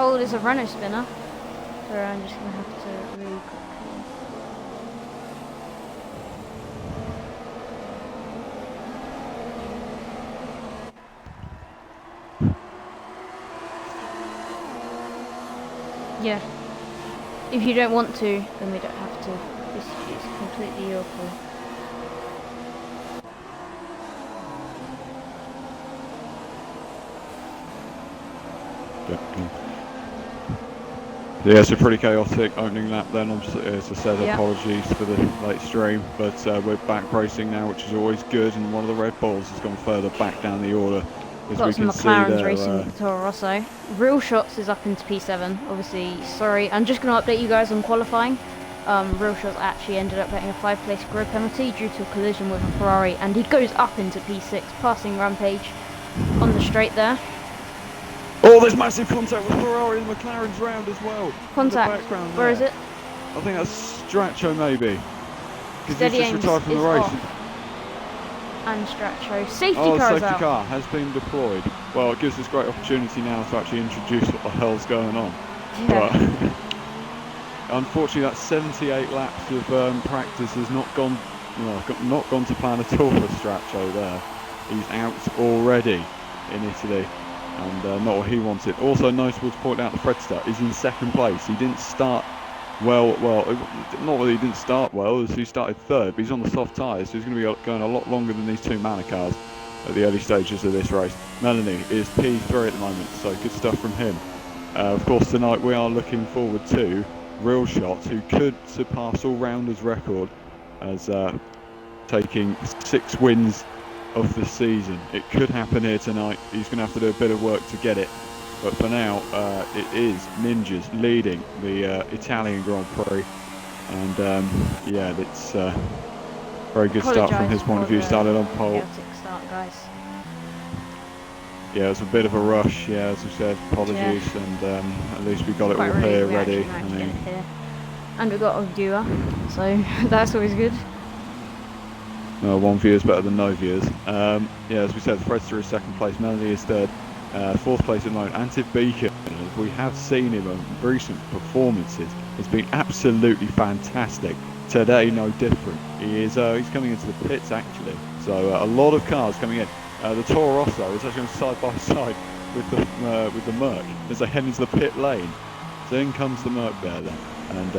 Oh, there's a runner spinner. Sorry, I'm just gonna have to really quickly. Yeah. If you don't want to, then we don't have to. This is completely your call. Yeah, it's a pretty chaotic opening lap then. As I said, Yeah. apologies for the late stream, but we're back racing now, which is always good, and one of the Red Bulls has gone further back down the order. As Got we some can see McLarens there, racing with Toro Rosso. Real Shots is up into P7. Obviously, sorry, I'm just going to update you guys on qualifying. Real Shots actually ended up getting a 5-place grid penalty due to a collision with a Ferrari, and he goes up into P6, passing Rampage on the straight there. oh, there's massive contact with Ferrari and McLaren's round as well. Contact. Where is it? I think that's Straccio maybe. Because he's just Steady retired from the race. And Straccio. Safety car car is out. Safety car has been deployed. Well, it gives us great opportunity now to actually introduce what the hell's going on. Yeah. But unfortunately, that 78 laps of practice has not gone to plan at all for Straccio there. He's out already in Italy. And not what he wanted. Also notable to point out, the Fredster is in second place. He didn't start well, not that he didn't start well, as he started third, but he's on the soft tyres, so he's going to be going a lot longer than these two Manor cars at the early stages of this race. Melanie is P3 at the moment, so good stuff from him. Of course, tonight we are looking forward to Real Shots, who could surpass all-rounders record as taking 6 wins of the season. It could happen here tonight. He's going to have to do a bit of work to get it, but for now it is Ninjas leading the Italian Grand Prix, and yeah, it's very good start from his point of view. Started on pole. Start, guys. Yeah, it's a bit of a rush. Yeah, as we said, apologies, and at least we got it all here ready. And we got a viewer, so that's always good. One view is better than no viewers. Yeah, as we said, Fredster is second place, Melanie is third, fourth place at the moment. Antiv Beacon, as we have seen him in recent performances, has been absolutely fantastic. Today, no different. He's coming into the pits actually, so a lot of cars coming in. The Toro Rosso is actually side by side with the Merc as they head into the pit lane. So in comes the Merc there then, and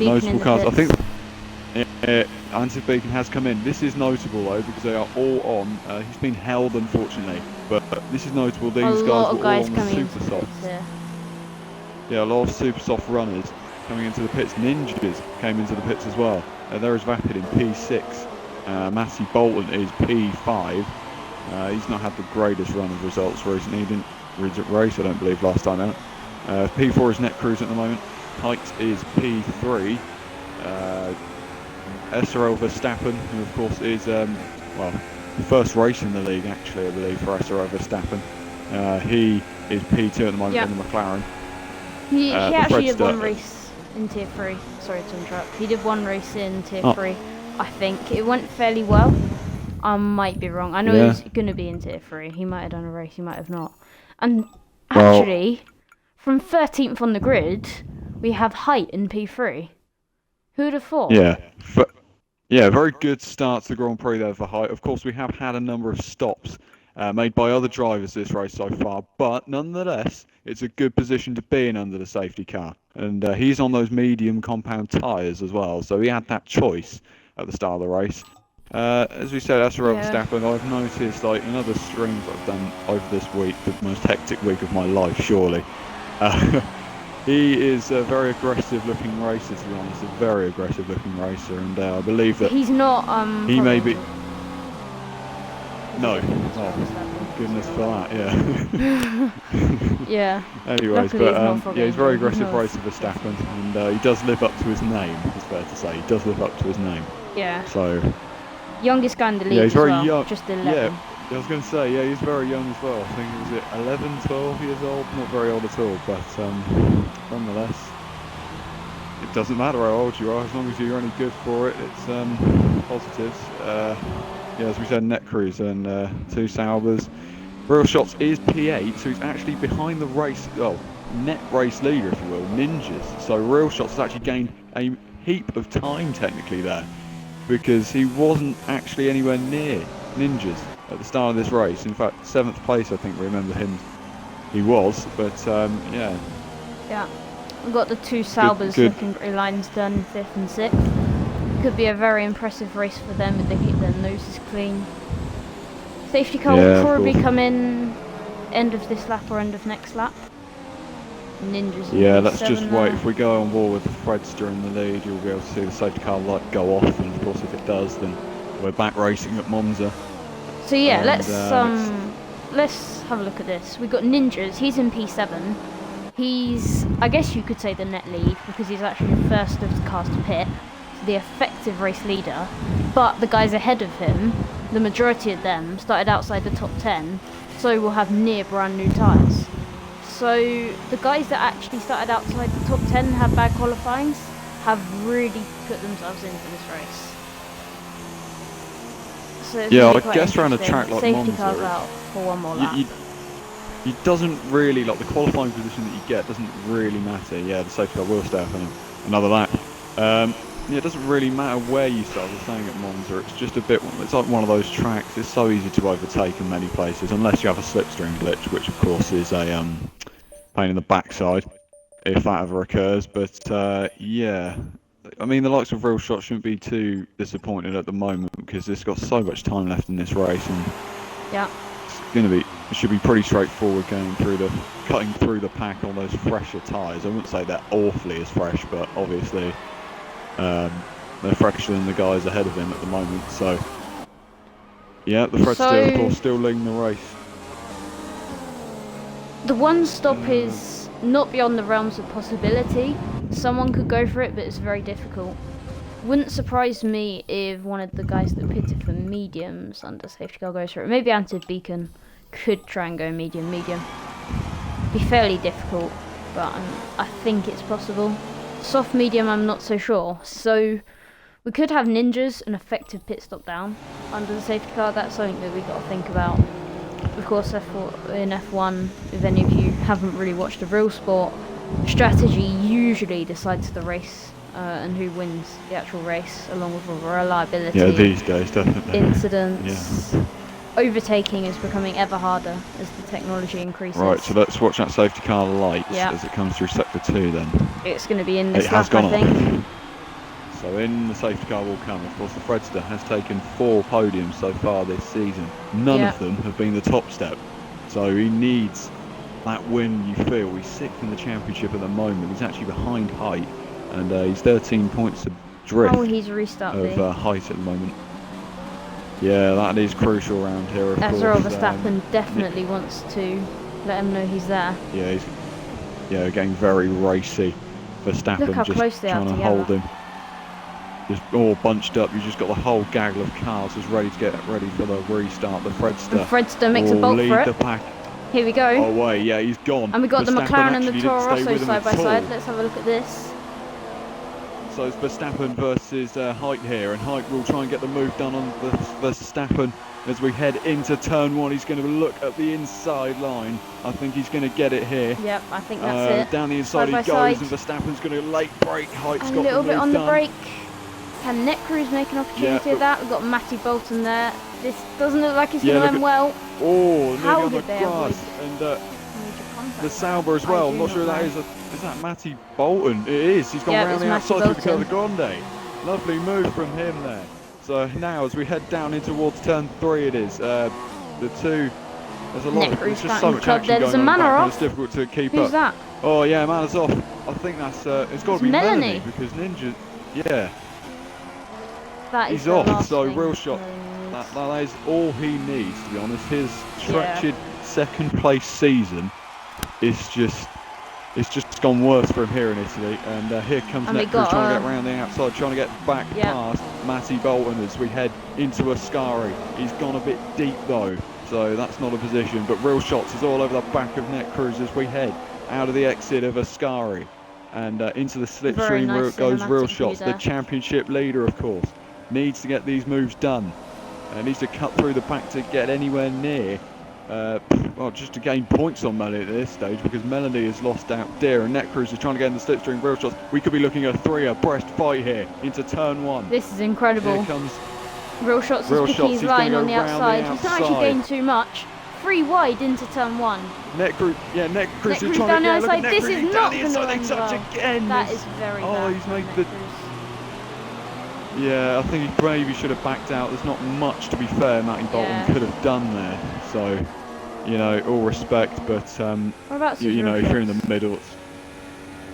notable cars. I think. Antiv Beacon has come in. This is notable though because they are all on. He's been held unfortunately, but this is notable. These guys were all on the super softs. Yeah, a lot of super soft runners coming into the pits. Ninjas came into the pits as well. There is Vapid in P6. Matty Bolton is P5. He's not had the greatest run of results recently. He didn't race, I don't believe, last time out. P4 is Net Cruise at the moment. Height is P3. SRL Verstappen, who of course is, well, the first race in the league actually, I believe, for SRL Verstappen. He is P2 at the moment in the McLaren. He actually did one race in Tier 3. Sorry to interrupt. He did one race in Tier 3, I think. It went fairly well. I might be wrong. I know he's going to be in Tier 3. He might have done a race, he might have not. And actually, from 13th on the grid, we have Height in P3. Who'd have thought? Yeah, very good start to the Grand Prix there for Height. Of course, we have had a number of stops made by other drivers this race so far, but nonetheless, it's a good position to be in under the safety car. And he's on those medium compound tyres as well, so he had that choice at the start of the race. As we said, SRL Verstappen, I've noticed, like in other streams I've done over this week, the most hectic week of my life, surely. He is a very aggressive looking racer, to be honest, a very aggressive looking racer, and I believe that he's not he may be oh goodness for that, yeah. Yeah. Anyways, but yeah, he's a very aggressive racer, Verstappen, and he does live up to his name, it's fair to say. He does live up to his name. Yeah. So youngest guy in the league. Yeah, he's very young. Just 11. Yeah, I was going to say, yeah, he's very young as well. I think he was 11, 12 years old, not very old at all, but nonetheless, it doesn't matter how old you are, as long as you're only good for it, it's positives. Yeah, as we said, Net Cruise and 2 Saubers. Real Shots is P8, so he's actually behind the race, net race leader, if you will, Ninjas. So Real Shots has actually gained a heap of time technically there, because he wasn't actually anywhere near Ninjas at the start of this race. In fact, 7th place, I think, remember him. He was, but yeah. Yeah, we've got the two Saubers looking pretty lines done, 5th and 6th. Could be a very impressive race for them if they keep their noses clean. Safety car will probably come in end of this lap or end of next lap. Ninjas. Yeah, let's just wait. If we go on board with the Fredster in the lead, you'll be able to see the safety car light go off, and of course, if it does, then we're back racing at Monza. So yeah, let's have a look at this. We've got Ninjas. He's in P7. He's, I guess you could say, the net lead because he's actually the first of the cars to pit, the effective race leader. But the guys ahead of him, the majority of them, started outside the top 10, so we'll have near brand new tyres. So the guys that actually started outside the top 10 had bad qualifyings have really put themselves into this race. So yeah, really I guess around a track like Safety Monza, cars out for one more lap. It doesn't really, like, the qualifying position that you get doesn't really matter. Yeah, the safety car will stay up in another lap. Yeah, it doesn't really matter where you start. I was saying at Monza, it's just a bit, it's like one of those tracks. It's so easy to overtake in many places, unless you have a slipstream glitch, which of course is a pain in the backside if that ever occurs. But yeah, I mean, the likes of Real Shot shouldn't be too disappointed at the moment because it's got so much time left in this race, and yeah, it should be pretty straightforward cutting through the pack on those fresher tyres. I wouldn't say they're awfully as fresh, but obviously they're fresher than the guys ahead of him at the moment. So yeah, the Fredster of course still leading the race. The one stop is not beyond the realms of possibility. Someone could go for it, but it's very difficult. Wouldn't surprise me if one of the guys that pitted for mediums under safety car goes for it. Maybe Anted Beacon could try and go medium. Be fairly difficult, but I think it's possible. Soft medium, I'm not so sure. So we could have Ninjas an effective pit stop down under the safety car. That's something that we've got to think about. Of course, in F1, if any of you haven't really watched a real sport, strategy usually decides the race and who wins the actual race, along with reliability. Yeah, these days, definitely. Incidents. Yeah. Overtaking is becoming ever harder as the technology increases. Right, so let's watch that safety car light as it comes through sector 2 then. It's going to be in this lap, I think. So in the safety car will come. Of course, the Fredster has taken 4 podiums so far this season. None of them have been the top step. So he needs that win, you feel. He's 6th in the championship at the moment. He's actually behind Height, and he's 13 points adrift he's restarted of Height at the moment. Yeah, that is crucial around here, of course. SRL Verstappen definitely wants to let him know he's there. Yeah, he's getting very racy. Verstappen Look how just close they trying to hold him. Just all bunched up. You just got the whole gaggle of cars just ready to get ready for the restart. The Fredster. And Fredster makes a bolt for it. The pack. Here we go. Oh wait, yeah, he's gone. And we got the McLaren and the Toro Rosso side by side. Let's have a look at this. So it's Verstappen versus Height here, and Height will try and get the move done on Verstappen as we head into turn 1. He's going to look at the inside line. I think he's going to get it here. Yep, I think that's it. Down the inside he goes, and Verstappen's going to late brake. Height's got a little bit on the brake. Can Net Cruise make an opportunity of that? We've got Matty Bolton there. This doesn't look like it's going to end well. Oh, how did they avoid? And the Sauber as well. I'm not sure that is that Matty Bolton? It is. He's gone round the outside through the Curva Grande. Lovely move from him there. So now as we head down in towards turn 3, it is the two. There's a lot. There's just so much action going on. Manor off. It's difficult to keep up. Who's that? Oh yeah, Manor's off. I think that's it's got to be Melanie because Ninja. Yeah. He's off. So Real Shot. That is all he needs, to be honest. His wretched second place season is just. It's just gone worse for him here in Italy, and here comes Net Cruise trying to get around the outside, trying to get back past Matty Bolton as we head into Ascari. He's gone a bit deep though, so that's not a position, but Real Shots is all over the back of Net Cruise as we head out of the exit of Ascari and into the slipstream where goes Real Shots, the championship leader of course. Needs to get these moves done, needs to cut through the pack to get anywhere near well, just to gain points on Melanie at this stage, because Melanie has lost out Deer, and Net Cruise is trying to get in the slipstream. Real Shots, we could be looking at a 3 abreast fight here into turn 1. This is incredible. Here comes Real Shots is picking his line on the outside. He's not actually gained too much. 3 wide into turn 1. Net Cruise is trying down to the outside. This is not going to end well. Again. That is very bad. Oh, he's made the... Yeah, I think he maybe should have backed out. There's not much, to be fair, Matty Bolton could have done there. So, you know, all respect, but you know, if you're in the middle,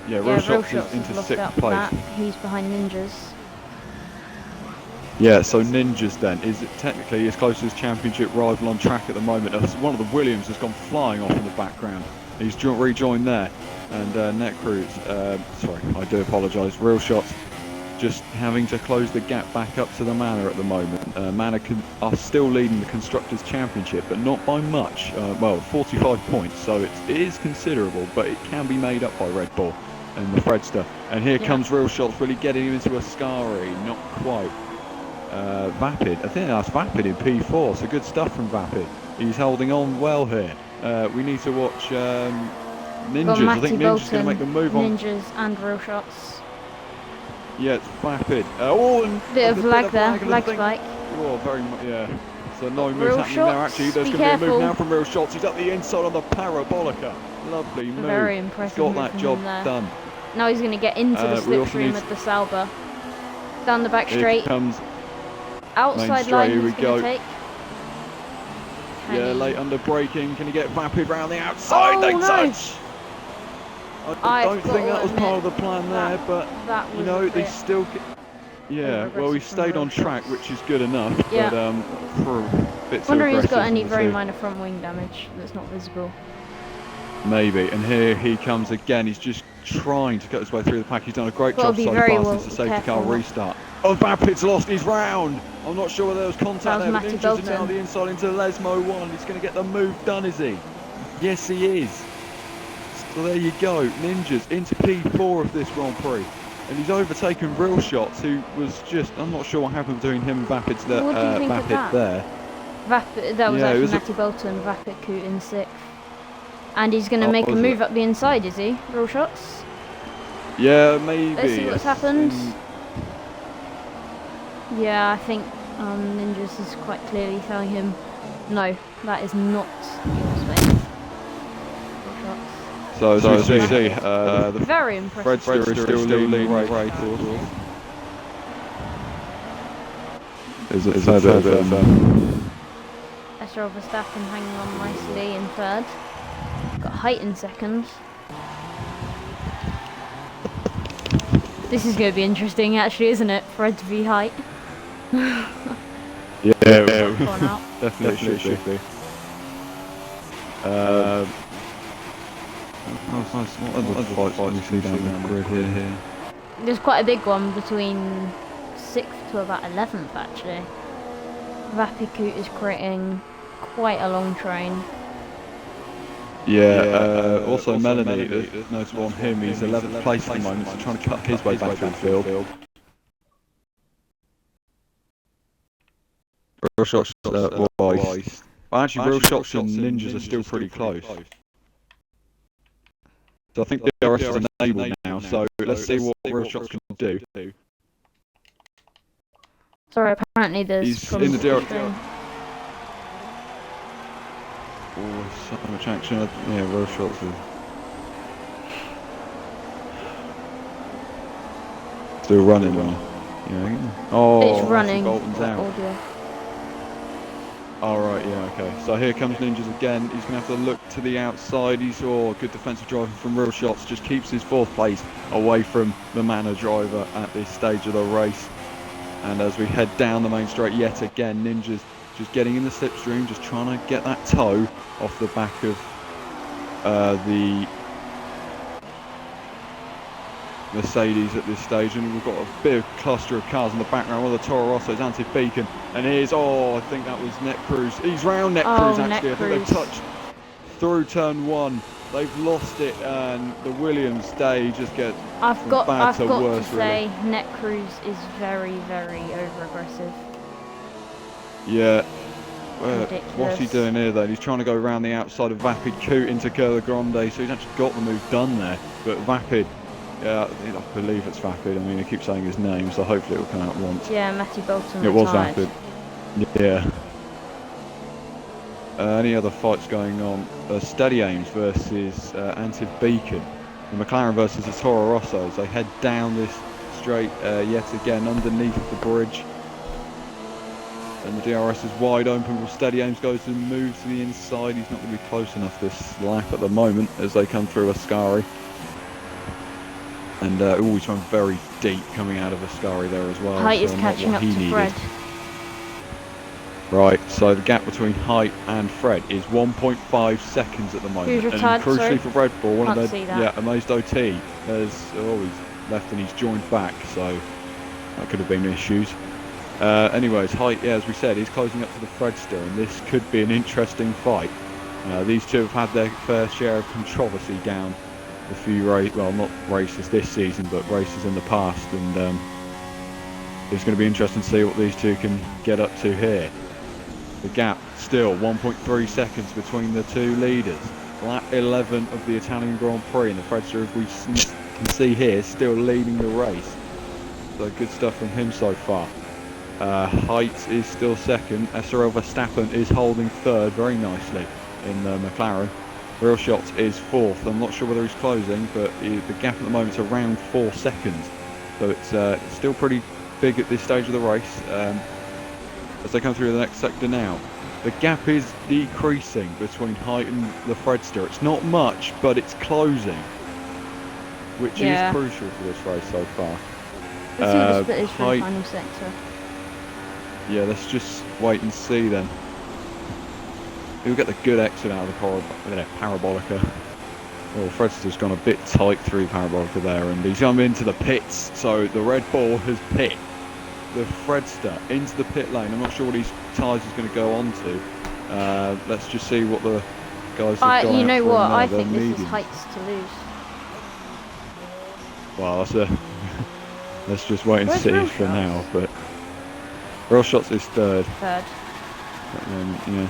Real Shots is into 6th place. He's behind Ninjas. Yeah, so Ninjas then is technically his closest championship rival on track at the moment. One of the Williams has gone flying off in the background. He's rejoined there, and Net Cruise. Sorry, I do apologise. Real Shots just having to close the gap back up to the Manor at the moment. Manor are still leading the Constructors' Championship, but not by much. Well, 45 points, so it is considerable, but it can be made up by Red Bull and the Fredster. And here comes Real Shots, really getting him into a Scary, not quite. Vapid, I think that's Vapid in P4, so good stuff from Vapid. He's holding on well here. We need to watch Ninjas. I think Ninjas going to make the move on. Ninjas and Real Shots. Yeah, it's Vapid. Bit of lag there, lag spike. Oh, very much, yeah. So no moves happening there actually. There's going to be a move now from Real Shots. He's up the inside on the Parabolica. Lovely move. Very impressive. He's got that job done. Now he's going to get into the slipstream with the Sauber. Down the back straight. Here comes outside line he's going to take. Yeah, late under braking. Can he get Vapid round the outside? They touch. I don't think that was part of the plan there, but you know they still. Yeah, well, he stayed on track, which is good enough. Yeah. But for a bit too wondering if he's got aggressive, any very minor front wing damage that's not visible. Maybe. And here he comes again. He's just trying to cut his way through the pack. He's done a great job so far since the safety car restart. Oh, Vapid's lost his round. I'm not sure whether there was contact there. Ninjas are now the inside into Lesmo 1. He's going to get the move done, is he? Yes, he is. So there you go. Ninjas into P4 of this Grand Prix. And he's overtaken Real Shots, who was just... I'm not sure what happened between him and Vapid there. Vapid, that was actually Matty Bolton, Vapid Coot in 6th. And he's going to make a move up the inside, is he? Real Shots? Yeah, maybe. Let's see what's happened. Yeah, I think Ninjas is quite clearly telling him, no, that is not your space. So as you see, the very impressive. Fredster is still leading right. There's a fair bit of SRL Verstappen hanging on nicely in 3rd. Got height in 2nd. This is going to be interesting, actually, isn't it? Fred v height. Yeah, definitely should be. What other fights can we see down the grid here? There's quite a big one between 6th to about 11th, actually. Vapikoot is creating quite a long train. Yeah, also Melanie, notable on him, he's 11th place at the moment, so trying to cut his way back to the field. Real Shots wise. Actually, Real Shots and Ninjas are still pretty close. So I think the DRS is enabled now, so let's see what Real Shots can do. Sorry, apparently there's... He's in the DRS. Oh, so much action. Yeah, Real Shots is... Still running on. Yeah. Oh, it's running. Bolton's out. Audio. Alright, yeah, okay. So here comes Ninjas again. He's going to have to look to the outside. He saw good defensive driving from Real Shots. Just keeps his 4th place away from the Manor driver at this stage of the race. And as we head down the main straight yet again, Ninjas just getting in the slipstream, just trying to get that toe off the back of the Mercedes at this stage, and we've got a big cluster of cars in the background. One of the Toro Rossos, anti-beacon, and here's, I think that was Net Cruise. He's round Net Cruise actually. I think they've touched through turn 1. They've lost it, and the Williams day just gets I've got to say, Net Cruise is very, very over aggressive. Yeah, What's he doing here then? He's trying to go around the outside of Vapid Coot into Curva Grande, so he's actually got the move done there. But Vapid, I believe it's Vapid. I mean, I keep saying his name, so hopefully it will come out once. Yeah, Matty Bolton It was retired. Vapid. Yeah. Any other fights going on? Steady Aims versus Antiv Beacon. The McLaren versus the Toro Rosso as they head down this straight yet again underneath the bridge. And the DRS is wide open. Will Steady Aims goes to move to the inside. He's not going to be close enough this lap at the moment as they come through Ascari. And he's run very deep coming out of Ascari there as well. Height so is catching up to Fred. Right, so the gap between Height and Fred is 1.5 seconds at the moment. Who's retired, and crucially sorry? for Red Bull, one Can't of see their that. Amazed OT has he's left and he's joined back, so that could have been issues. Anyways, Height, as we said, is closing up to the Fredster, and this could be an interesting fight. These two have had their fair share of controversy down a few not races this season, but races in the past, and it's going to be interesting to see what these two can get up to here. The gap still 1.3 seconds between the two leaders. Lap 11 of the Italian Grand Prix, and the Fredster, as we can see here, still leading the race. So good stuff from him so far. Height is still second. SRL Verstappen is holding third very nicely in the McLaren. Real Shots is fourth. I'm not sure whether he's closing, but the gap at the moment is around 4 seconds. So it's still pretty big at this stage of the race. As they come through the next sector now, the gap is decreasing between Height and the Fredster. It's not much, but it's closing, which is crucial for this race so far. Let's see what the split is for the final sector. Yeah, let's just wait and see then. He'll get the good exit out of the Parabolica. Well, Fredster's gone a bit tight through Parabolica there, and he's come into the pits. So the Red Bull has pit the Fredster into the pit lane. I'm not sure what his tyres is going to go on to. Let's just see what the guys have gone. You know what? I think this mediums. is Height's to lose. Well, that's let's just wait and Where's see Real for Shots? now. But Real Shots is third. Third. Yeah.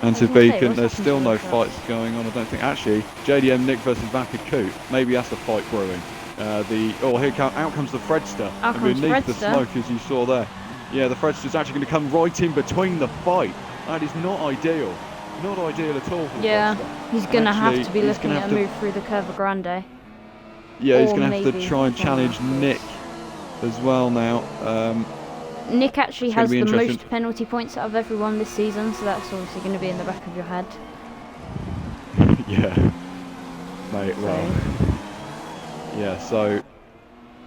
Antiv Beacon, there's still no fights going on, I don't think. Actually, JDM Nick versus Vapid Coot, maybe that's the fight brewing. Out comes the Fredster. Out comes Beneath the Fredster. smoke, as you saw there. Yeah, the Fredster's actually going to come right in between the fight. That is not ideal. Not ideal at all for the Fredster. He's going to have to be looking at a move through the Curva Grande. Yeah, he's going to have to try and challenge Nick as well now. Nick actually has the most penalty points out of everyone this season, so that's obviously going to be in the back of your head. Yeah, mate. Well, yeah. So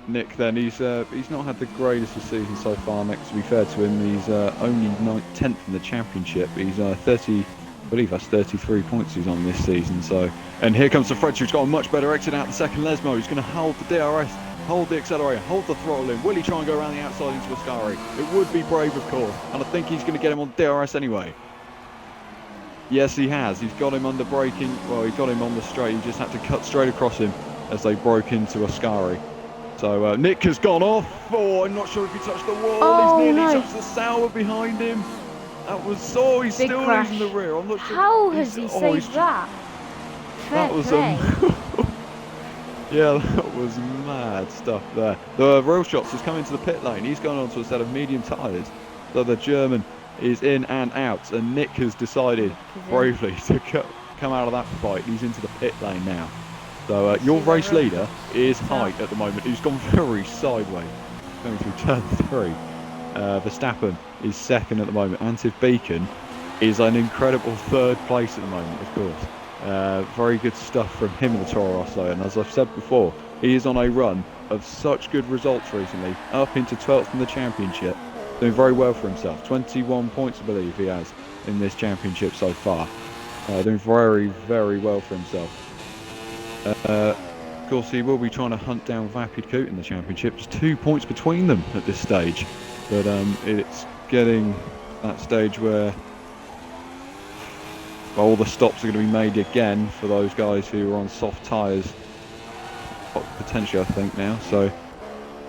Nick, then he's not had the greatest of season so far. Next, to be fair to him, he's only 10th in the championship. He's 30, I believe that's 33 points he's on this season. So, and here comes the Fredster. He's got a much better exit out the second Lesmo. He's going to hold the DRS. Hold the accelerator, hold the throttle in. Will he try and go around the outside into Ascari? It would be brave, of course, and I think he's going to get him on DRS anyway. Yes, he has. He's got him under braking. Well, he got him on the straight. He just had to cut straight across him as they broke into Ascari. So Nick has gone off. Oh, I'm not sure if he touched the wall. Oh, he's nearly no. touched the Sauer behind him. That was he's Big still crash. losing the rear. I'm not sure. How has he saved that? That was yeah, that was mad stuff there. The Real Shots has come into the pit lane. He's gone onto a set of medium tyres. So the German is in and out. And Nick has decided bravely to come out of that fight. He's into the pit lane now. So your race leader is Height at the moment. Who's gone very sideways. Going through turn 3. Verstappen is second at the moment. Antiv Beacon is an incredible third place at the moment, of course. Very good stuff from him in the Toro Rosso, and as I've said before, he is on a run of such good results recently, up into 12th in the championship, doing very well for himself. 21 points, I believe he has in this championship so far, doing very, very well for himself. Of course, he will be trying to hunt down Vapid Coot in the championship. There's 2 points between them at this stage, but it's getting that stage where all the stops are going to be made again for those guys who are on soft tyres, potentially I think now. So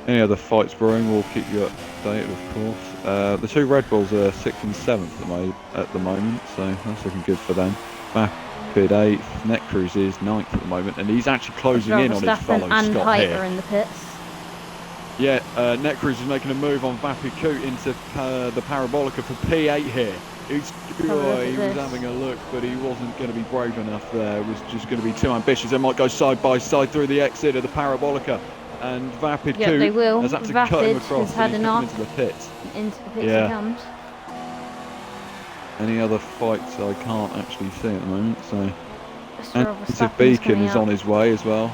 Any other fights brewing, we'll keep you updated, of course. The two Red Bulls are 6th and 7th at the moment, so that's looking good for them. Vapid 8th, Net Cruise is 9th at the moment, and he's actually closing in on his fellow Scott here. Are in the pits. Yeah, Net Cruise is making a move on Vapid Coot into the Parabolica for P8 here. He was having a look, but he wasn't going to be brave enough there. It was just going to be too ambitious. They might go side by side through the exit of the Parabolica. And Vapid Coot has had to cut him across has had enough. Into the pits. Into the pits he comes. Any other fights I can't actually see at the moment, so... Antive Beacon is on his way as well.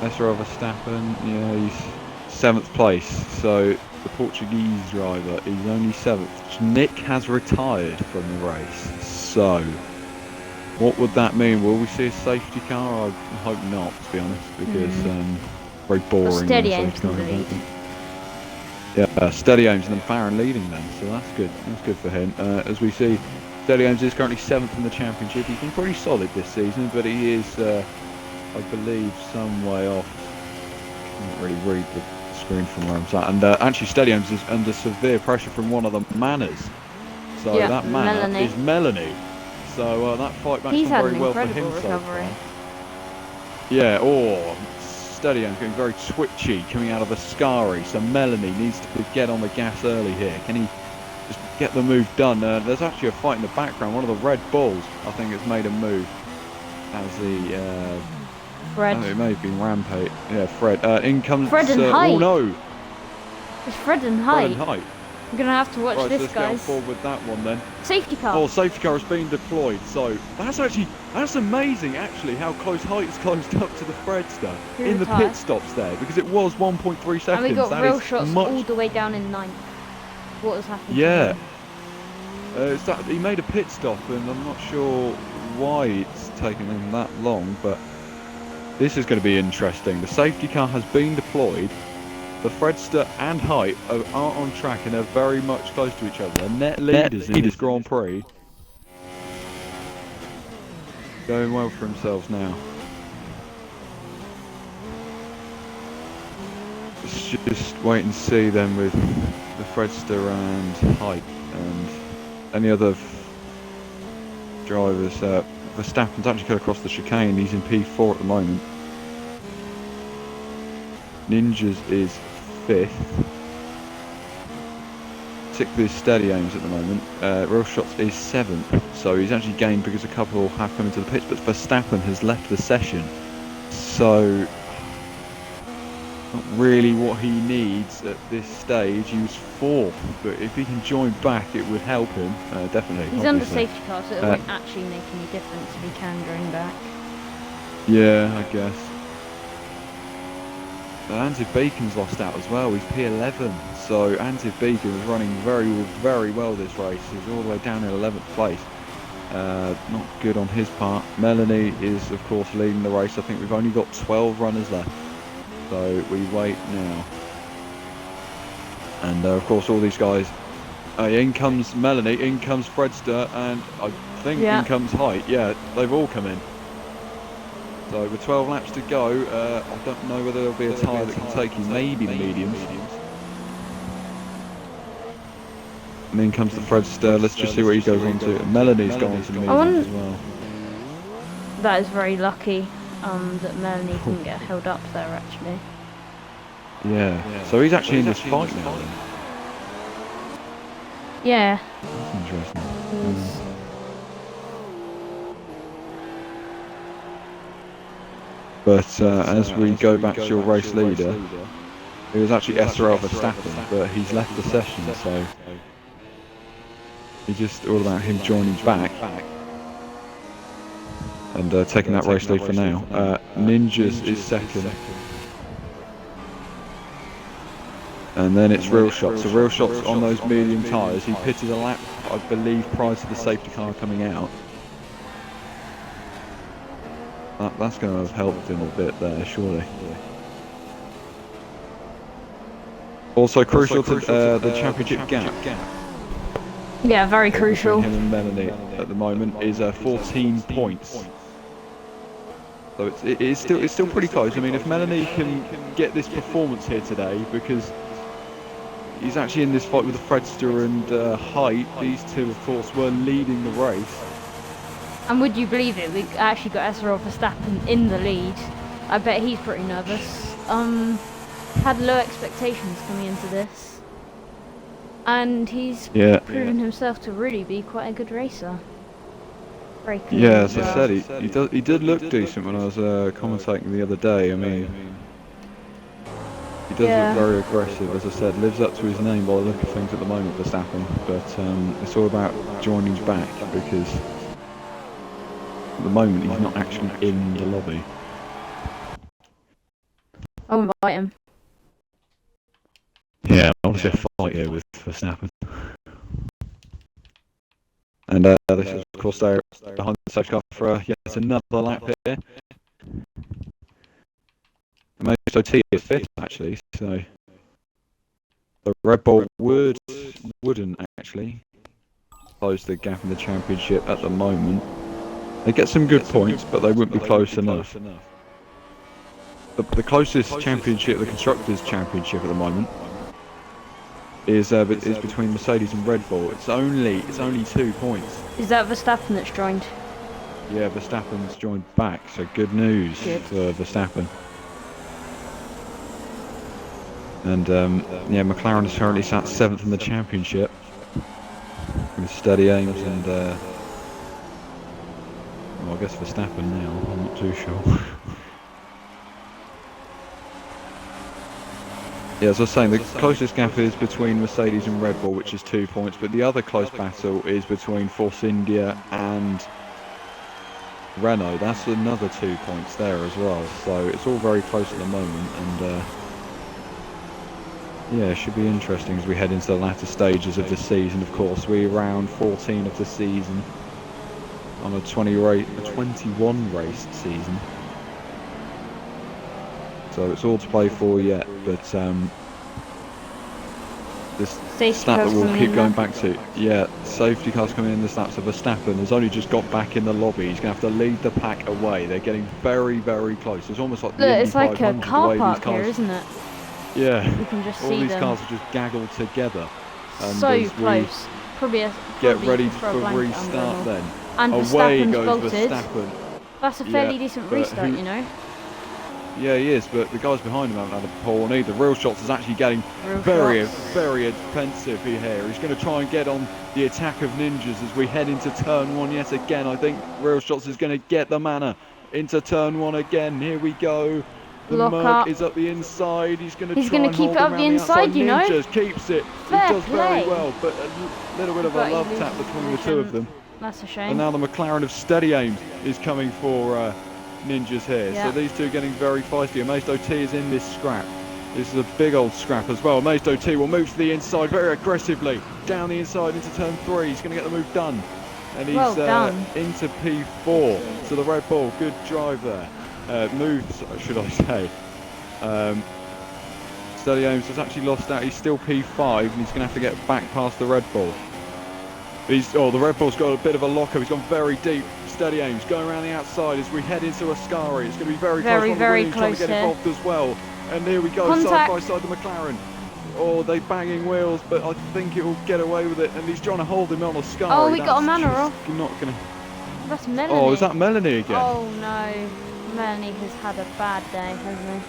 SRL Verstappen, yeah, he's 7th place, so the Portuguese driver is only 7th. Nick has retired from the race, so what would that mean? Will we see a safety car? I hope not, to be honest, because very boring. Steady aims to the lead. Yeah, steady aims and then Farron leading them, so that's good. That's good for him. As we see, Steady aims is currently 7th in the championship. He's been pretty solid this season, but he is, I believe, some way off. Can't really read the screen from where I'm sat. And actually, Steady aims is under severe pressure from one of the Manners. So that Manor is Melanie. So that fight back's gone very well for him so far. Yeah, Steady aims getting very twitchy coming out of Ascari. So Melanie needs to get on the gas early here. Can he just get the move done? There's actually a fight in the background. One of the Red Bulls, I think, has made a move. As the Fred. Oh, it may have been Rampage. Yeah, Fred. In comes Fred and Height. Oh no! It's Fred and Height. Fred and Height. I'm gonna have to watch right, this, so let's guys. Get forward with that one then. Safety car. Oh, safety car has been deployed. So that's amazing. Actually, how close Height's closed up to the Fredster in the pit stops there, because it was 1.3 seconds. And we got real shots all the way down in 9th. What has happened? Yeah. He made a pit stop, and I'm not sure why it's taken him that long, but this is going to be interesting. The safety car has been deployed. The Fredster and Height are on track and are very much close to each other. They're net leaders in this Grand Prix. Going well for themselves now. Let's just wait and see then with the Fredster and Height and any other drivers. Verstappen's actually cut across the chicane. He's in P4 at the moment. Ninjas is 5th. 6th is Steady aims at the moment. Real Shots is 7th. So he's actually gained because a couple have come into the pits, but Verstappen has left the session. So not really what he needs at this stage. He was 4th, but if he can join back, it would help him, definitely. He's under safety car, so it won't actually make any difference if he can join back. Yeah, I guess. Antive Beacon's lost out as well. He's P11, so Antive Beacon was running very, very well this race. He's all the way down in 11th place. Not good on his part. Melanie is, of course, leading the race. I think we've only got 12 runners left. So we wait now. And of course all these guys, in comes Melanie, in comes Fredster, and I think in comes Height. Yeah, they've all come in. So with 12 laps to go, I don't know whether there'll be a tyre that can take you, maybe the mediums. And in comes the Fredster. Let's just see what he goes on to. Melanie's gone on to mediums as well. That is very lucky. That Melanie didn't get held up there, actually. Yeah. So he's actually in this fight now then. Yeah. That's interesting. But as we go back to your race leader, it was actually SRL Verstappen, but he's left the session, so it's just all about him joining back. And taking that race lead for now. Ninjas is 2nd. And then it's Real Shots. So Real Shots on those medium tyres. He pitted a lap, I believe, prior to the safety car coming out. That's going to have helped him a bit there, surely. Also crucial to the championship gap. Yeah, very crucial. Him and Melanie at the moment is 14 points. So it's still pretty close. I mean, if Melanie can get this performance here today, because he's actually in this fight with the Fredster and Height. These two, of course, were leading the race. And would you believe it? We actually got SRL Verstappen in the lead. I bet he's pretty nervous. Had low expectations coming into this, and he's proven himself to really be quite a good racer. Yeah, as I said, he did look decent when I was commentating the other day. I mean, he does look very aggressive. As I said, lives up to his name by the look of things at the moment, Verstappen. But it's all about joining back, because at the moment he's not actually in the lobby. I'll invite him. Yeah, I want to see a fight here with Verstappen. And this is, of course, they're behind the safety car for yet another lap here. MotoT is fifth, actually, so the Red Bull wouldn't actually close the gap in the championship at the moment. They get some good points, but they wouldn't be close enough. The closest championship, the Constructors' Championship at the moment, is between Mercedes and Red Bull. It's only 2 points. Is that Verstappen that's joined? Yeah, Verstappen's joined back, so good news for Verstappen. And yeah, McLaren is currently sat 7th in the championship with steady aims, and well, I guess Verstappen now. I'm not too sure. Yeah, as I was saying, the closest gap is between Mercedes and Red Bull, which is 2 points, but the other close battle is between Force India and Renault. That's another 2 points there as well, so it's all very close at the moment, and yeah, it should be interesting as we head into the latter stages of the season. Of course, we're round 14 of the season on a 21 race season. So it's all to play for yet, but this stat that we'll keep going back to, yeah, safety cars coming in this lap. So Verstappen has only just got back in the lobby. He's going to have to lead the pack away. They're getting very, very close. It's almost like the it's like a car park here, isn't it? Yeah, you can just all see these them. cars are just gaggled together. And so close. Probably get ready for a restart then. And away Verstappen's goes bolted. Verstappen. That's a fairly decent restart, you know. Yeah, he is, but the guys behind him haven't had a pole on either. Real Shots is actually getting very defensive here. He's going to try and get on the attack of Ninjas as we head into turn one yet again. I think Real Shots is going to get the manor into turn one again. Here we go. The Merc is up the inside. He's going to keep it up the inside, you know. Ninjas keeps it. He does very well, but a little bit of a love tap between the two of them. That's a shame. And now the McLaren of steady aims is coming for Ninjas here. So these two are getting very feisty. MotoT is in this scrap. This is a big old scrap as well. MotoT will move to the inside very aggressively. Down the inside into turn 3. He's going to get the move done. And he's into P4. So the Red Bull, good drive there. Moves, should I say. Steady aims has actually lost out. He's still P5 and he's going to have to get back past the Red Bull. The Red Bull's got a bit of a locker. He's gone very deep. Steady aims going around the outside as we head into Ascari. It's going to be very close. Very close. Trying to get involved as well. And here we go, side by side the McLaren. Oh, they banging wheels, but I think it will get away with it. And he's trying to hold him on Ascari. Oh, we got a manor off. Not gonna. That's Melanie. Oh, is that Melanie again? Oh no, Melanie has had a bad day, hasn't he?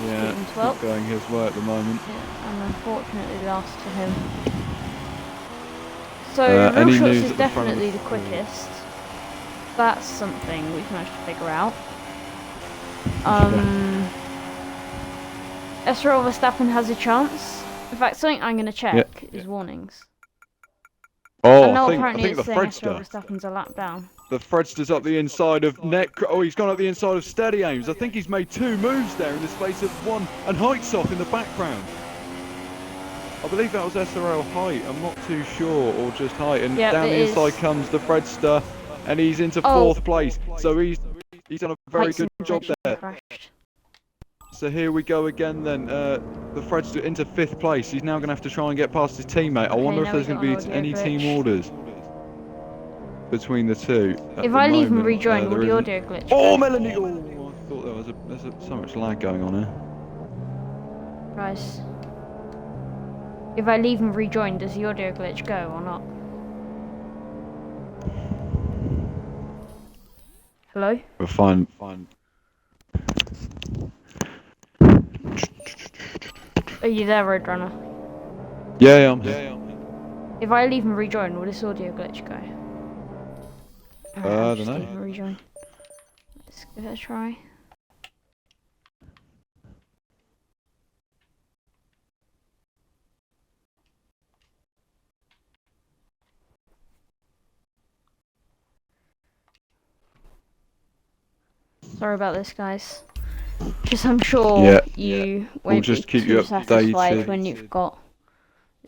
Yeah, not going his way at the moment. Yeah, and unfortunately lost to him. So Real Shots is definitely the quickest. That's something we've managed to figure out. SRL Verstappen has a chance. In fact, something I'm going to check is warnings. Oh, I think the Fredster. Verstappen's a lap down. The Fredster's up the inside of he's gone up the inside of Steady Aims. I think he's made 2 moves there in the space of 1, and Height's off in the background. I believe that was SRL Height, I'm not too sure, or just Height. And down the inside comes the Fredster, and he's into 4th place. So he's done a very good job there. Crashed. So here we go again then. The Fredster into 5th place. He's now going to have to try and get past his teammate. I wonder if there's going to be any team orders. between the two. If I leave and rejoin, will the audio glitch? Oh, Melanie! Oh, I thought there's so much lag going on here. Guys, if I leave and rejoin, does the audio glitch go or not? Hello? We're fine. Are you there, Roadrunner? Yeah, I'm here. If I leave and rejoin, will this audio glitch go? I don't know. Leave and rejoin. Let's give it a try. Sorry about this, guys. Just I'm sure you won't just be keep you too satisfied updated. when you've got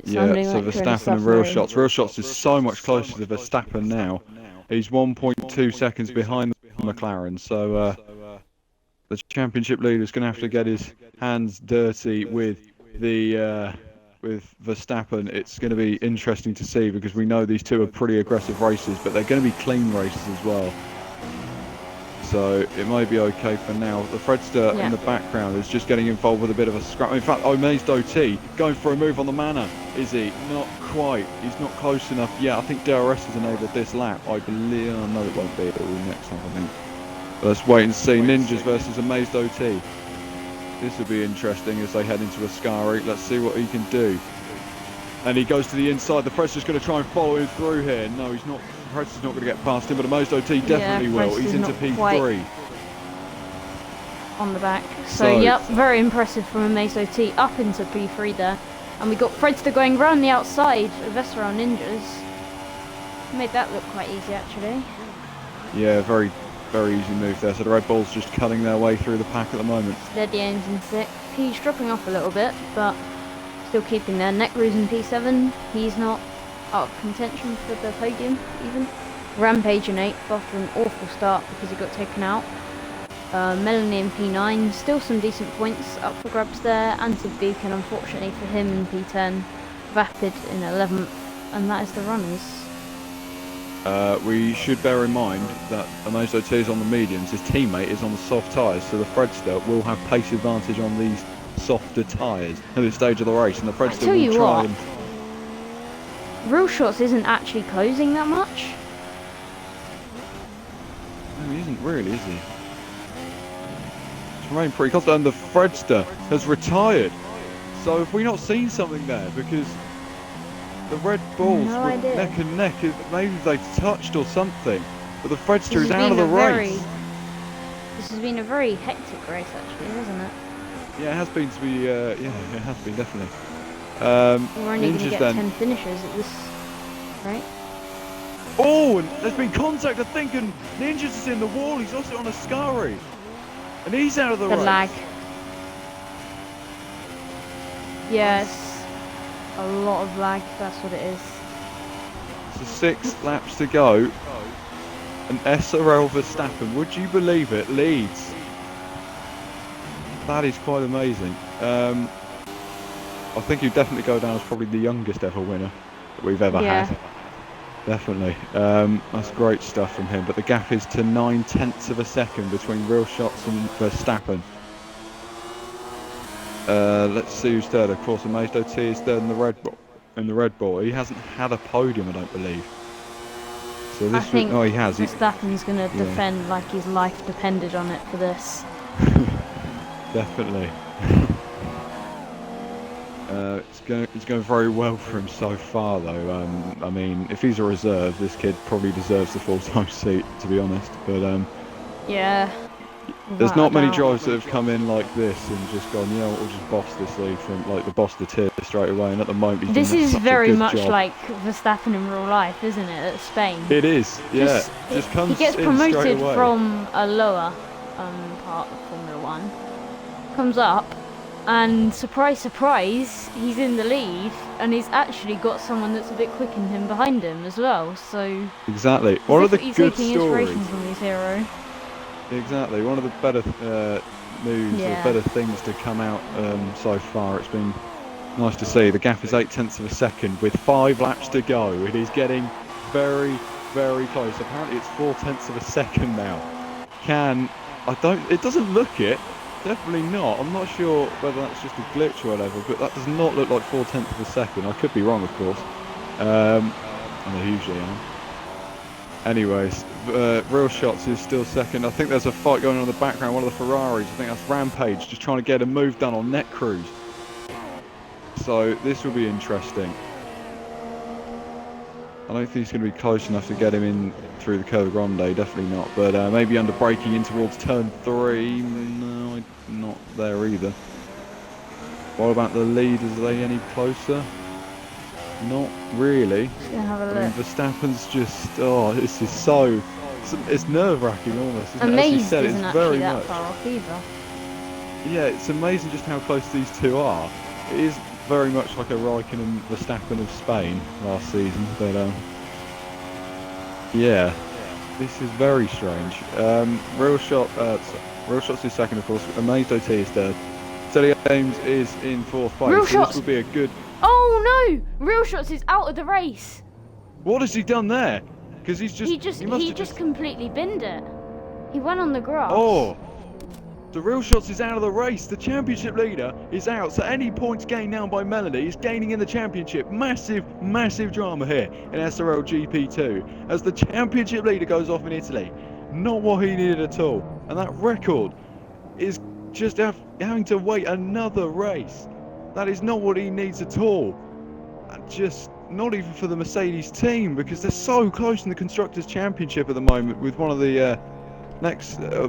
So like Verstappen and Real Shots. Real Shots is so much closer to Verstappen now. He's 1.2 seconds behind the McLaren. So the championship leader is going to have to get his hands dirty with with Verstappen. It's going to be interesting to see because we know these two are pretty aggressive races, but they're going to be clean races as well. So it may be okay for now. The Fredster in the background is just getting involved with a bit of a scrap. In fact, Amazed OT going for a move on the Manor. Is he? Not quite. He's not close enough. Yeah, I think DRS has enabled this lap. I believe. Oh, no, it won't be. It will next time, I think. Let's wait and see. Ninjas versus Amazed OT. This will be interesting as they head into Ascari. Let's see what he can do. And he goes to the inside. The Fredster's going to try and follow him through here. No, he's not. Fredster's not going to get past him, but Amazed OT definitely will. He's into P3. On the back. So, yep, very impressive from Amazed OT up into P3 there. And we got Fredster going round the outside of SRL Ninjas. Made that look quite easy, actually. Yeah, very easy move there. So the Red Bulls just cutting their way through the pack at the moment. Steady engine 6. He's dropping off a little bit, but still keeping there. Necruz in P7. He's not out of contention for the podium, even. Rampage in 8th after an awful start because he got taken out. Melanie in P9. Still some decent points up for grabs there. Anti-Beacon, unfortunately for him, in P10. Vapid in 11th. And that is the runners. We should bear in mind that Amazed OT is on the mediums, his teammate is on the soft tyres, so the Fredster will have pace advantage on these softer tyres at this stage of the race, and the Fredster will try and... Real Shots isn't actually closing that much. No, he isn't really, is he? It's remained pretty constant, and the Fredster has retired. So have we not seen something there? Because the Red Bulls were neck and neck. Maybe they touched or something. But the Fredster is out of the race. This has been a very hectic race, actually, hasn't it? Yeah, it has been to be. Yeah, it has been definitely. We're only going to get 10 finishes at this rate. Oh, and there's been contact, I think, and Ninjas is in the wall. He's also on Ascari, and he's out of the race. The lag. Yes. A lot of lag, that's what it is. So 6 laps to go. And SRL Verstappen, would you believe it, leads. That is quite amazing. I think he'd definitely go down as probably the youngest ever winner that we've ever had. Definitely. That's great stuff from him. But the gap is to 9/10 of a second between Real Shots and Verstappen. Let's see who's third. Of course, Amazed OT is third in the Red Bull. He hasn't had a podium, I don't believe. So this he has. Verstappen's going to defend like his life depended on it for this. Definitely. It's going very well for him so far, though. I mean, if he's a reserve, this kid probably deserves the full-time seat, to be honest. But yeah. There's not many drivers that have come in like this and just gone, you know what, we'll just boss this league from like the boss the tier straight away. And at the moment, he's doing such very a good much job. like Verstappen in real life, isn't it? At Spain. It is, yeah. Just comes he gets in promoted straight away. from a lower part of Formula 1, comes up, and surprise, surprise, he's in the lead, and he's actually got someone that's a bit quicker than him behind him as well. So exactly, one of the he's good taking stories. Inspiration from his hero. Exactly, one of the better news or better things to come out so far. It's been nice to see. The gap is 0.8 of a second with 5 laps to go. It is getting very, very close. Apparently it's 0.4 of a second now. It doesn't look it. Definitely not. I'm not sure whether that's just a glitch or whatever, but that does not look like 0.4 of a second. I could be wrong, of course. And I usually am. Anyways, Real Shots is still second. I think there's a fight going on in the background. One of the Ferraris, I think that's Rampage, just trying to get a move done on Net Cruise. So this will be interesting. I don't think he's going to be close enough to get him in through the Curve Grande, definitely not. But maybe under braking in towards turn 3. No, not there either. What about the leaders? Are they any closer? Not really. Have a look. Verstappen's just, this is so, it's nerve-wracking almost. Isn't Amazed it? As you said, isn't it's very actually that much. far off either. Yeah, it's amazing just how close these two are. It is very much like a Raikkonen and Verstappen of Spain last season, but yeah, this is very strange. Real Shots is second, of course. Amazed OT is third. Steady Ames is in 4th place. Real so Shots. This would be a good. Oh no! Real Shots is out of the race. What has he done there? Because he just completely binned it. He went on the grass. Oh, the Real Shots is out of the race. The championship leader is out. So any points gained now by Melanie is gaining in the championship. Massive, massive drama here in SRL GP2 as the championship leader goes off in Italy. Not what he needed at all. And that record is just having to wait another race. That is not what he needs at all. And just not even for the Mercedes team, because they're so close in the Constructors' Championship at the moment with one of the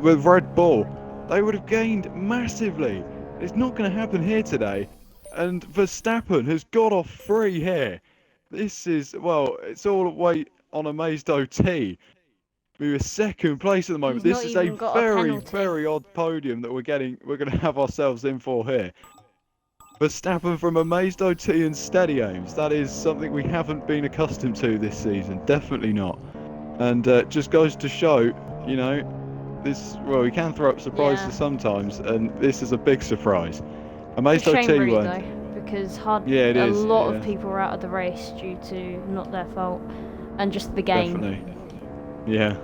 with Red Bull. They would have gained massively. It's not going to happen here today. And Verstappen has got off free here. This is, well, it's all weight on Amazed OT. We were second place at the moment. This is a very odd podium that we're going to have ourselves in for here. Verstappen from Amazed OT and Steady Ames. That is something we haven't been accustomed to this season. Definitely not. And just goes to show, you know, we can throw up surprises sometimes, and this is a big surprise. Amazed OT really, won. Though, because a lot of people were out of the race due to not their fault and just the game. Definitely. Yeah.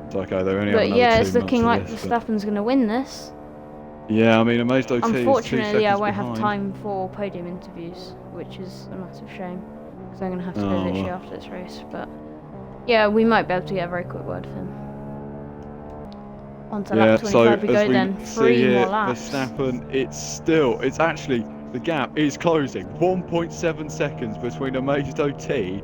It's okay, they're only But yeah, it's looking like Verstappen's going to win this. Yeah, I mean, Amazed OT Unfortunately, I won't behind. have time for podium interviews, which is a massive shame, because I'm going to have to go literally after this race. But yeah, we might be able to get a very quick word of him. On to lap 25 we go then. 3 more laps. Verstappen, it's actually, the gap is closing. 1.7 seconds between Amazed OT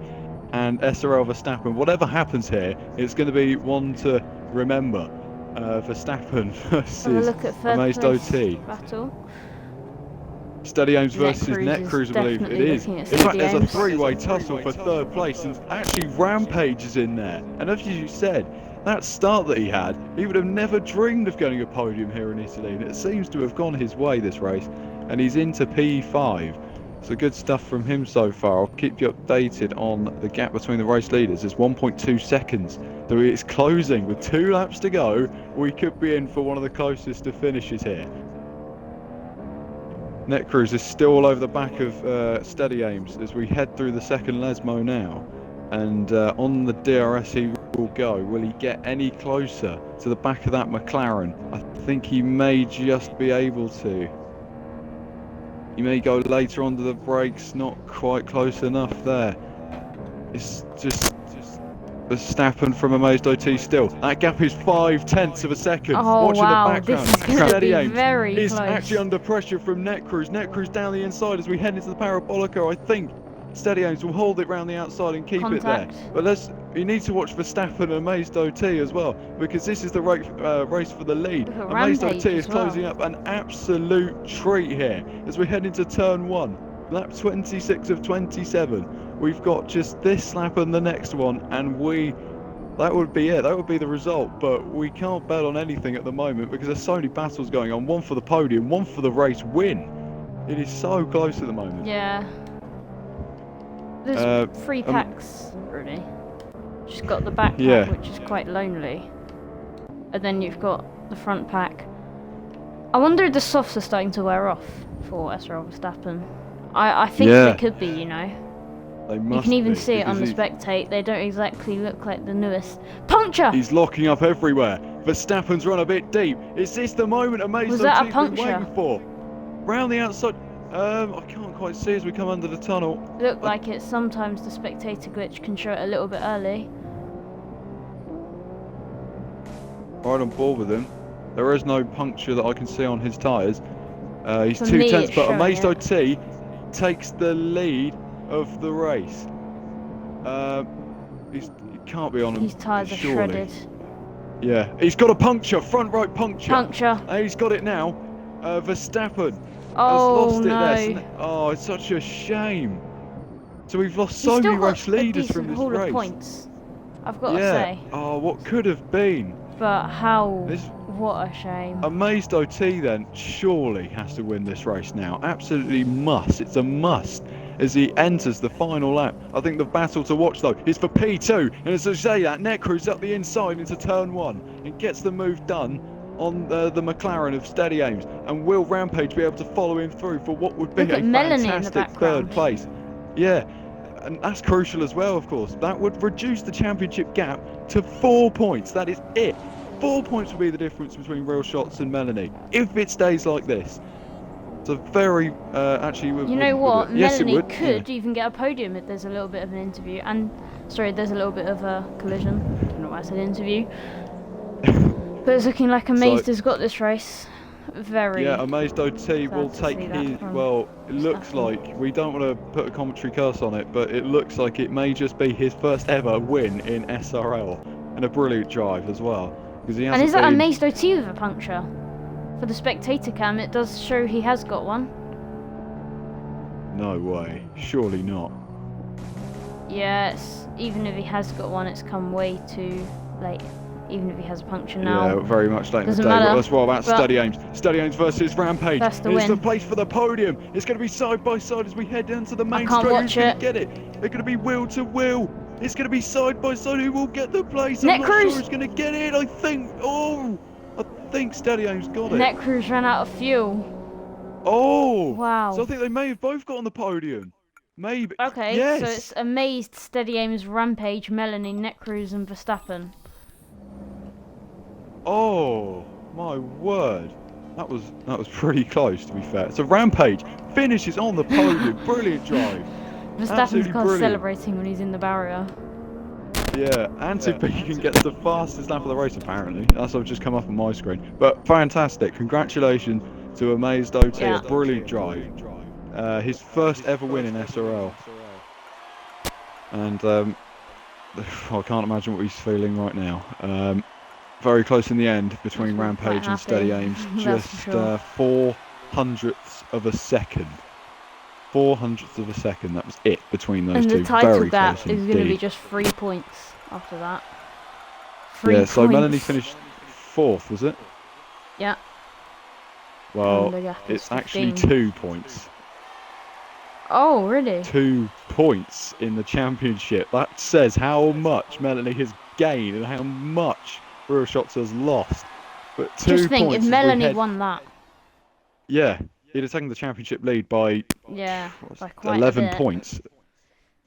and SRL Verstappen. Whatever happens here, it's going to be one to remember. Verstappen versus Amazed OT. Battle. Steady Ames versus Net Cruise, I believe it is. In fact, there's a three-way tussle for third place, and actually Rampage is in there. And as you said, that start that he had, he would have never dreamed of getting a podium here in Italy, and it seems to have gone his way this race, and he's into P5. So good stuff from him so far. I'll keep you updated on the gap between the race leaders. It's 1.2 seconds. So it's closing with 2 laps to go. We could be in for one of the closest to finishes here. Net Cruise is still all over the back of Steady Ames as we head through the second Lesmo now. And on the DRS he will go. Will he get any closer to the back of that McLaren? I think he may just be able to. He may go later onto the brakes, not quite close enough there. It's just Verstappen from Amazed OT still. That gap is 0.5 of a second. Oh, watching wow, the background. this is going to be very is close. actually under pressure from Net Cruise. Net Cruise down the inside as we head into the Parabolica. I think Steady Ames will hold it round the outside and keep it there. But you need to watch Verstappen and Amazed OT as well, because this is the race for the lead. Amazed OT is closing up an absolute treat here as we head into turn 1. Lap 26 of 27. We've got just this lap and the next one, and that would be it. That would be the result. But we can't bet on anything at the moment because there's so many battles going on. One for the podium, one for the race win. It is so close at the moment. Yeah. There's 3 packs, really. Just got the back pack, which is quite lonely. And then you've got the front pack. I wonder if the softs are starting to wear off for SRL Verstappen. I think they could be, you know. They You must can even be, see it on the spectate. They don't exactly look like the newest. Puncture! He's locking up everywhere. Verstappen's run a bit deep. Is this the moment Amazing Was that a been puncture? waiting for? Round the outside. I can't quite see as we come under the tunnel. Look like it. Sometimes the spectator glitch can show it a little bit early. Right on board with him. There is no puncture that I can see on his tyres. He's For 2 me, tenths, it's but showing Amazed it. OT takes the lead of the race. He can't be on him. His tyres are surely. shredded. Yeah, he's got a puncture, front right puncture. Puncture. And he's got it now. Verstappen has Oh lost it no. there. Oh, it's such a shame. So we've lost He's so still many got race a leaders from decent this haul of race. points, I've got to Yeah. say. Oh, what could have been. But how? This What a shame. Amazed OT then surely has to win this race now. Absolutely must. It's a must as he enters the final lap. I think the battle to watch though is for P2. And as I say that, Necru's up the inside into turn 1 and gets the move done on the McLaren of Steady Aims. And will Rampage be able to follow him through for what would be Look a at Melanie in the fantastic background. third place? Yeah. And that's crucial as well, of course. That would reduce the championship gap to 4 points. That is it. 4 points will be the difference between Real Shots and Melanie if it stays like this. It's a very actually. You know what? Yes, Melanie it would. could even get a podium if there's a little bit of an interview. And sorry, there's a little bit of a collision. I don't know why I said interview. But it's looking like Amazed has got this race. Very. Yeah, Amazed OT will take his. Well, it looks like we don't want to put a commentary curse on it, but it looks like it may just be his first ever win in SRL, and a brilliant drive as well. He and is that Amazed OT with a puncture? For the spectator cam, it does show he has got one. No way. Surely not. Yes, even if he has got one, it's come way too late. Even if he has a puncture now. Yeah, very much late in the Doesn't day. matter. But that's what about Steady Aims. Steady Aims versus Rampage. That's the It's win. the place for the podium. It's going to be side by side as we head down to the main can't straight. watch Who's going it. to get it? They're going to be wheel to wheel. It's going to be side by side. Who will get the place? Net I'm not Cruise. sure who's going to get it. I think Steady Aims got it. Necru's ran out of fuel. Oh! Wow. So I think they may have both got on the podium. Maybe. Okay, Yes. so it's Amazed, Steady Aims, Rampage, Melanie, Necruz and Verstappen. Oh, my word. That was pretty close, to be fair. So Rampage finishes on the podium. Brilliant drive. Verstappen's Absolutely kind of brilliant. celebrating when he's in the barrier. Yeah, Anti-Beacon gets the fastest lap of the race, apparently. That's what's just come up on my screen. But fantastic. Congratulations to Amazed OT. Yeah. A brilliant drive. His first ever win in SRL. And I can't imagine what he's feeling right now. Very close in the end between Rampage and Steady Aims. Just 4 hundredths of a second. 4 hundredths of a second. That was it between those two. And the title Very gap close is going to be indeed. just 3 points after that. 3 Yeah, points. so Melanie finished 4th, was it? Yeah. Well, And the gap is it's actually 15. 2 points. Oh, really? 2 points in the championship. That says how much Melanie has gained and how much Real Shots has lost. But 2 Just think, points if as we Melanie head- won that. Yeah, he'd have taken the championship lead by Yeah, by quite 11 a bit. points.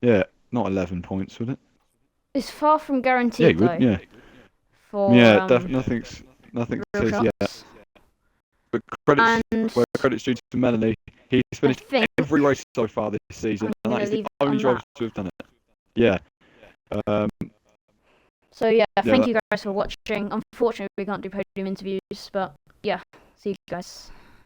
Yeah, not 11 points, would it? It's far from Yeah, guaranteed, he would, though. yeah. For, Yeah, nothing's Real says Shots. yet. But credits And where credit's due to Melanie. He's finished think every race so far this season, I'm and that gonna is the leave it only on driver that. to have done it. Yeah. So yeah, thank that- you guys for watching. Unfortunately, we can't do podium interviews, but yeah, see you guys.